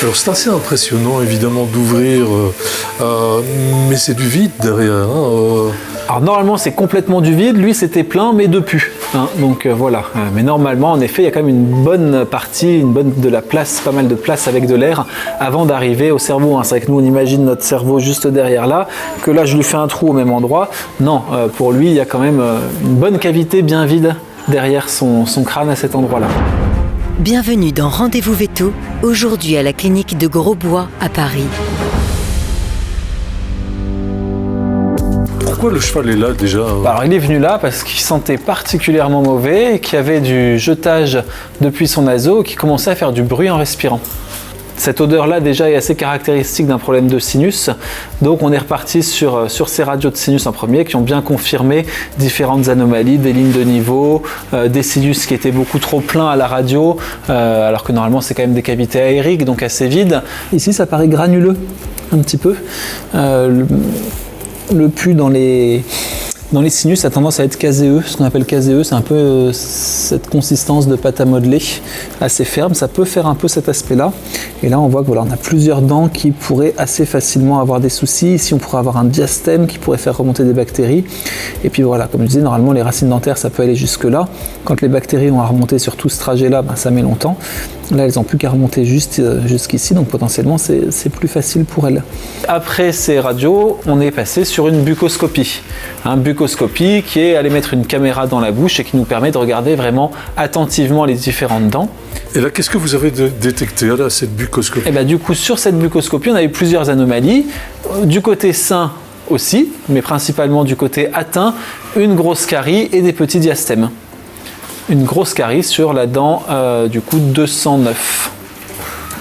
Alors c'est assez impressionnant évidemment d'ouvrir, mais c'est du vide derrière. Alors normalement c'est complètement du vide, lui c'était plein mais de pus. Donc voilà, mais normalement en effet il y a quand même une bonne partie, de la place, pas mal de place avec de l'air avant d'arriver au cerveau. C'est vrai que nous on imagine notre cerveau juste derrière là, que là je lui fais un trou au même endroit. Non, pour lui il y a quand même une bonne cavité bien vide derrière son crâne à cet endroit-là. Bienvenue dans Rendez-vous Veto, aujourd'hui à la clinique de Grosbois à Paris. Pourquoi le cheval est là déjà? Alors il est venu là parce qu'il sentait particulièrement mauvais et qu'il y avait du jetage depuis son naseau qui commençait à faire du bruit en respirant. Cette odeur-là déjà est assez caractéristique d'un problème de sinus, donc on est reparti sur ces radios de sinus en premier qui ont bien confirmé différentes anomalies, des lignes de niveau, des sinus qui étaient beaucoup trop pleins à la radio, alors que normalement c'est quand même des cavités aériques, donc assez vides. Ici ça paraît granuleux un petit peu. Le pus dans les sinus a tendance à être caséeux, ce qu'on appelle caséeux, c'est un peu cette consistance de pâte à modeler assez ferme, ça peut faire un peu cet aspect-là. Et là on voit que voilà, on a plusieurs dents qui pourraient assez facilement avoir des soucis. Ici on pourrait avoir un diastème qui pourrait faire remonter des bactéries. Et puis voilà, comme je disais, normalement les racines dentaires ça peut aller jusque là. Quand les bactéries ont à remonter sur tout ce trajet-là, ça met longtemps. Là elles n'ont plus qu'à remonter jusqu'ici, donc potentiellement c'est plus facile pour elles. Après ces radios, on est passé sur une buccoscopie. Buccoscopie qui est aller mettre une caméra dans la bouche et qui nous permet de regarder vraiment attentivement les différentes dents. Et là, qu'est-ce que vous avez détecté à cette buccoscopie? Du coup, sur cette buccoscopie, on a eu plusieurs anomalies. Du côté sain aussi, mais principalement du côté atteint, une grosse carie et des petits diastèmes. Une grosse carie sur la dent du coup 209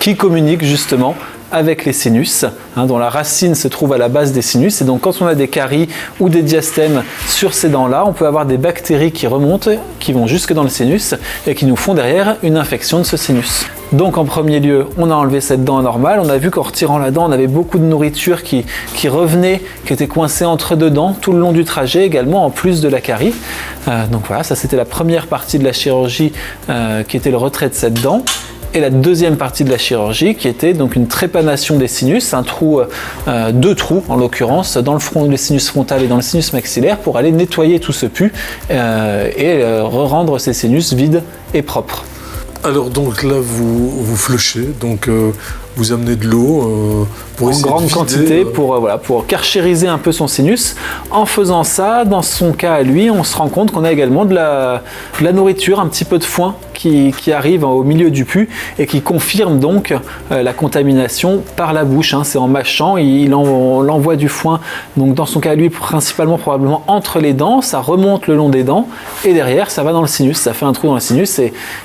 qui communique justement avec les sinus, dont la racine se trouve à la base des sinus. Et donc quand on a des caries ou des diastèmes sur ces dents-là, on peut avoir des bactéries qui remontent, qui vont jusque dans le sinus et qui nous font derrière une infection de ce sinus. Donc en premier lieu, on a enlevé cette dent anormale. On a vu qu'en retirant la dent, on avait beaucoup de nourriture qui revenait, qui était coincée entre deux dents tout le long du trajet également, en plus de la carie. Donc voilà, ça c'était la première partie de la chirurgie qui était le retrait de cette dent. Et la deuxième partie de la chirurgie qui était donc une trépanation des sinus, deux trous en l'occurrence, dans le front, le sinus frontal et dans le sinus maxillaire pour aller nettoyer tout ce pus et rendre ces sinus vides et propres. Alors donc là vous flushez, donc vous amenez de l'eau pour en grande quantité pour carchériser un peu son sinus. En faisant ça, dans son cas à lui, on se rend compte qu'on a également de la nourriture, un petit peu de foin qui arrive au milieu du pus et qui confirme donc la contamination par la bouche. C'est en mâchant, il envoie du foin, donc dans son cas à lui, principalement probablement entre les dents, ça remonte le long des dents et derrière ça va dans le sinus, ça fait un trou dans le sinus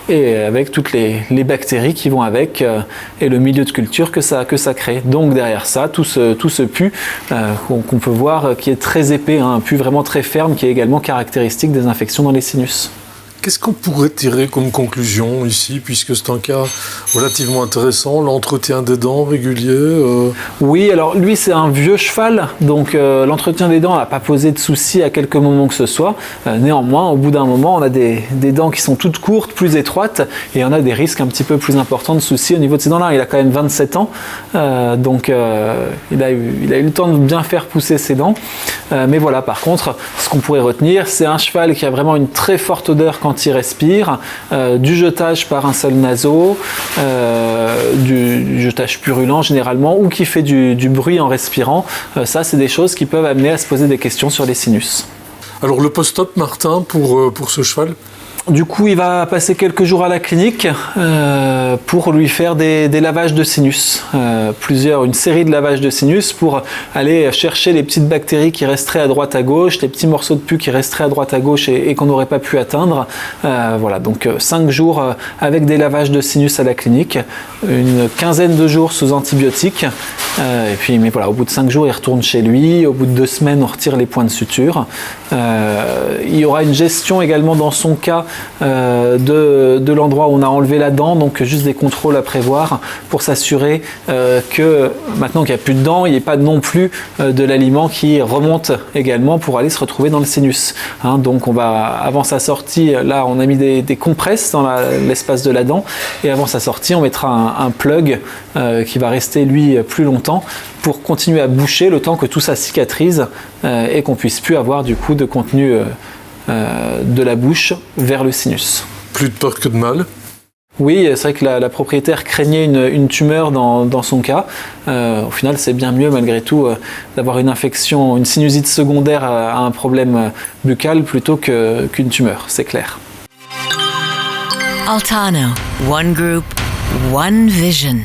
et avec toutes les bactéries qui vont avec et le milieu de culture que ça crée. Donc derrière ça, tout ce pus qu'on peut voir qui est très épais, un pus vraiment très ferme qui est également caractéristique des infections dans les sinus. Qu'est-ce qu'on pourrait tirer comme conclusion ici, puisque c'est un cas relativement intéressant, l'entretien des dents régulier Oui, alors lui c'est un vieux cheval, donc l'entretien des dents n'a pas posé de soucis à quelque moment que ce soit. Néanmoins, au bout d'un moment, on a des dents qui sont toutes courtes, plus étroites, et on a des risques un petit peu plus importants de soucis au niveau de ces dents-là. Il a quand même 27 ans, donc il a eu le temps de bien faire pousser ses dents. Mais voilà, par contre, ce qu'on pourrait retenir, c'est un cheval qui a vraiment une très forte odeur quand il respire, du jetage par un seul naseau, du jetage purulent généralement, ou qui fait du bruit en respirant. Ça, c'est des choses qui peuvent amener à se poser des questions sur les sinus. Alors le post-op, Martin, pour ce cheval? Du coup, il va passer quelques jours à la clinique pour lui faire des lavages de sinus, une série de lavages de sinus pour aller chercher les petites bactéries qui resteraient à droite à gauche, les petits morceaux de pus qui resteraient à droite à gauche et qu'on n'aurait pas pu atteindre. Voilà, donc 5 jours avec des lavages de sinus à la clinique, une quinzaine de jours sous antibiotiques, mais voilà, au bout de 5 jours, il retourne chez lui. Au bout de 2 semaines, on retire les points de suture. Il y aura une gestion également dans son cas de l'endroit où on a enlevé la dent, donc juste juste des contrôles à prévoir pour s'assurer que maintenant qu'il n'y a plus de dents, il n'y ait pas non plus de l'aliment qui remonte également pour aller se retrouver dans le sinus. Donc on va, avant sa sortie, là on a mis des compresses dans l'espace de la dent, et avant sa sortie on mettra un plug qui va rester lui plus longtemps pour continuer à boucher le temps que tout ça cicatrise et qu'on puisse plus avoir du coup de contenu de la bouche vers le sinus. Plus de peur que de mal. Oui, c'est vrai que la propriétaire craignait une tumeur dans son cas. Au final, c'est bien mieux malgré tout d'avoir une infection, une sinusite secondaire à un problème buccal plutôt qu'une tumeur, c'est clair. Altano, one group, one vision.